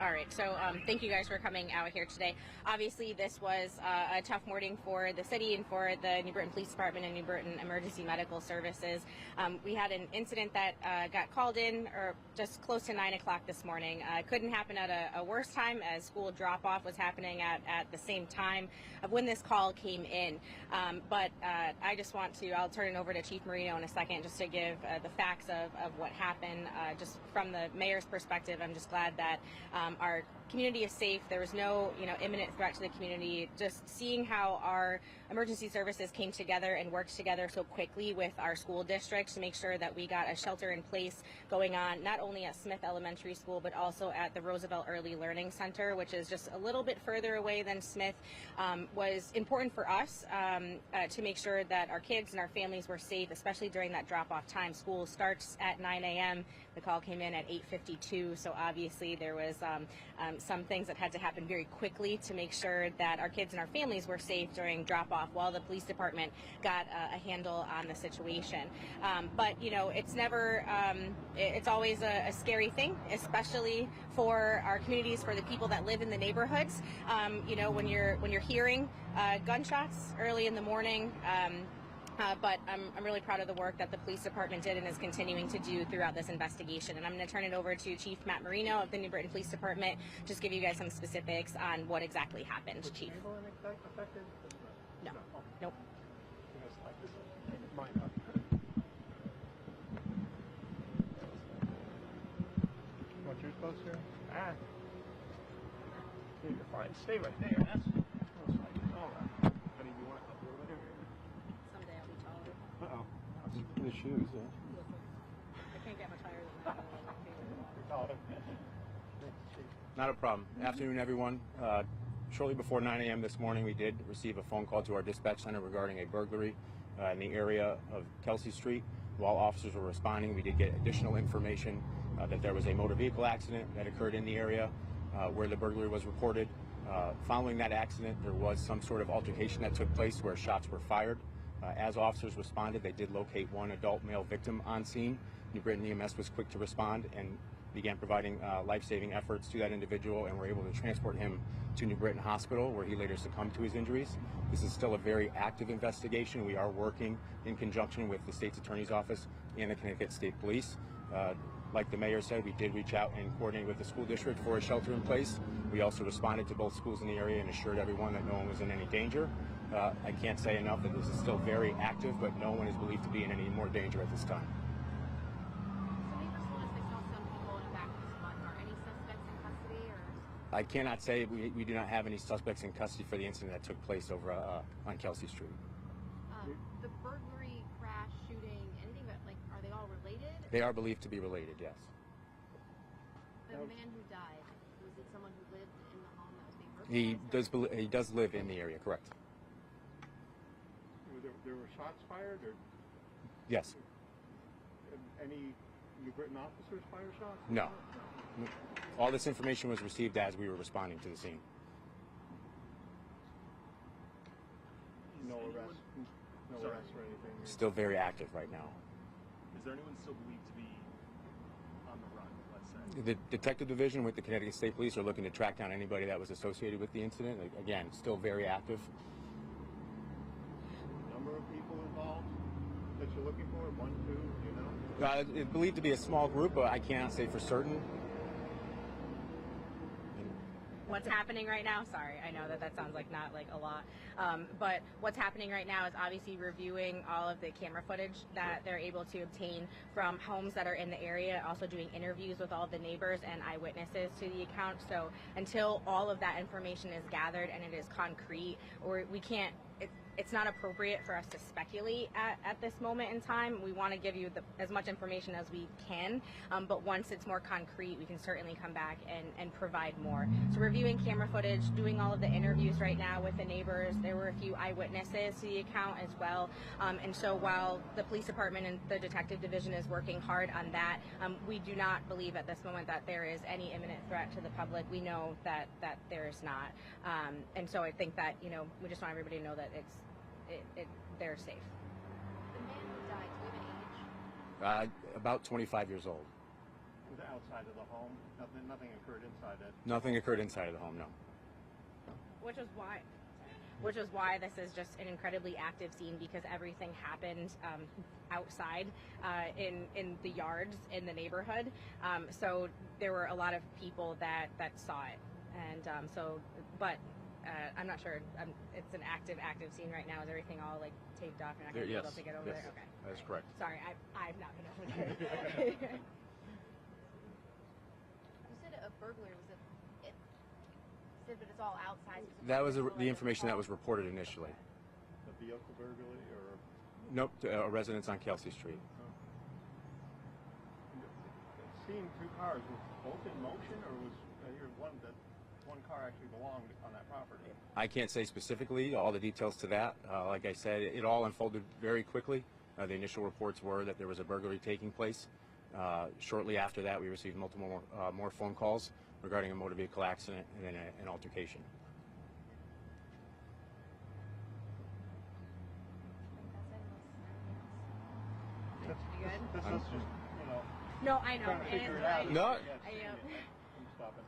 All right, so thank you guys for coming out here today. Obviously, this was a tough morning for the city and for the New Britain Police Department and New Britain Emergency Medical Services. We had an incident that got called in or just close to 9 o'clock this morning. Couldn't happen at a worse time, as school drop-off was happening at the same time of when this call came in. But I just want to, I'll turn it over to Chief Marino in a second just to give the facts of what happened. Just from the mayor's perspective, I'm just glad that our community is safe. There was no, imminent threat to the community. Just seeing how our emergency services came together and worked together so quickly with our school district to make sure that we got a shelter in place going on, not only at Smith Elementary School, but also at the Roosevelt Early Learning Center, which is just a little bit further away than Smith, was important for us to make sure that our kids and our families were safe, especially during that drop-off time. School starts at 9 a.m. The call came in at 8:52, so obviously there was some things that had to happen very quickly to make sure that our kids and our families were safe during drop-off while the police department got a handle on the situation. But, it's never, it's always a scary thing, especially for our communities, for the people that live in the neighborhoods. When you're hearing gunshots early in the morning, but I'm really proud of the work that the police department did and is continuing to do throughout this investigation. And I'm going to turn it over to Chief Matt Marino of the New Britain Police Department, just give you guys some specifics on what exactly happened. Was Chief. anyone affected? No. Oh. Nope. What you're supposed to? Ah. You're fine. Stay right there. That's all right. How do you want up over there? Someday I'll be taller. Uh-oh. In the shoes, yeah. I can't get much higher than that. You're taller. Not a problem. Afternoon, everyone. Shortly before 9 a.m. this morning, we did receive a phone call to our dispatch center regarding a burglary in the area of Kelsey Street. While officers were responding, we did get additional information that there was a motor vehicle accident that occurred in the area where the burglary was reported. Following that accident, there was some sort of altercation that took place where shots were fired. As officers responded, they did locate one adult male victim on scene. New Britain EMS was quick to respond and began providing life-saving efforts to that individual, and were able to transport him to New Britain Hospital, where he later succumbed to his injuries. This is still a very active investigation. We are working in conjunction with the state's attorney's office and the Connecticut State Police. Like the mayor said, we did reach out and coordinate with the school district for a shelter in place. We also responded to both schools in the area and assured everyone that no one was in any danger. I can't say enough that this is still very active, but no one is believed to be in any more danger at this time. I cannot say. We do not have any suspects in custody for the incident that took place over on Kelsey Street. The burglary, crash, shooting, anything that, are they all related? They are believed to be related, yes. The man who died, was it someone who lived in the home that was being burglarized? He does live in the area, correct? There were shots fired, or Yes. any New Britain officers fire shots? No. All this information was received as we were responding to the scene. No arrests or anything? Still very active right now. Is there anyone still believed to be on the run, let's say? The detective division with the Connecticut State Police are looking to track down anybody that was associated with the incident. Again, still very active. Number of people involved that you're looking for? 1, 2, do you know? It's believed to be a small group, but I cannot say for certain. What's happening right now, sorry, I know that sounds like not a lot, but what's happening right now is obviously reviewing all of the camera footage that they're able to obtain from homes that are in the area, also doing interviews with all the neighbors and eyewitnesses to the account. So until all of that information is gathered and it is concrete, we can't, it's not appropriate for us to speculate at this moment in time. We want to give you as much information as we can, but once it's more concrete, we can certainly come back and provide more. So reviewing camera footage, doing all of the interviews right now with the neighbors. There were a few eyewitnesses to the account as well. And so while the police department and the detective division is working hard on that, we do not believe at this moment that there is any imminent threat to the public. We know that there is not. And so I think that, we just want everybody to know that they're safe. The man who died, do you have an age? About 25 years old. Was it outside of the home? Nothing occurred inside it? Nothing occurred inside of the home, no. Which is why this is just an incredibly active scene, because everything happened outside in the yards in the neighborhood. So there were a lot of people that saw it, and but I'm not sure. It's an active scene right now. Is everything all like taped off? You're not going to be able to get over yes, there? Okay, that's correct. Sorry, I've not been over there. You said a burglary. Was it said that it's all outside? That was the information that was reported initially. A vehicle burglary or? Nope, a residence on Kelsey Street. Seeing two cars, was both in motion, or was one car actually belonged on that property? I can't say specifically all the details to that. Like I said, it all unfolded very quickly. The initial reports were that there was a burglary taking place. Shortly after that, we received multiple more phone calls regarding a motor vehicle accident and then an altercation. This is just, No, I know. trying to figure it out. No. I am. I'm stopping.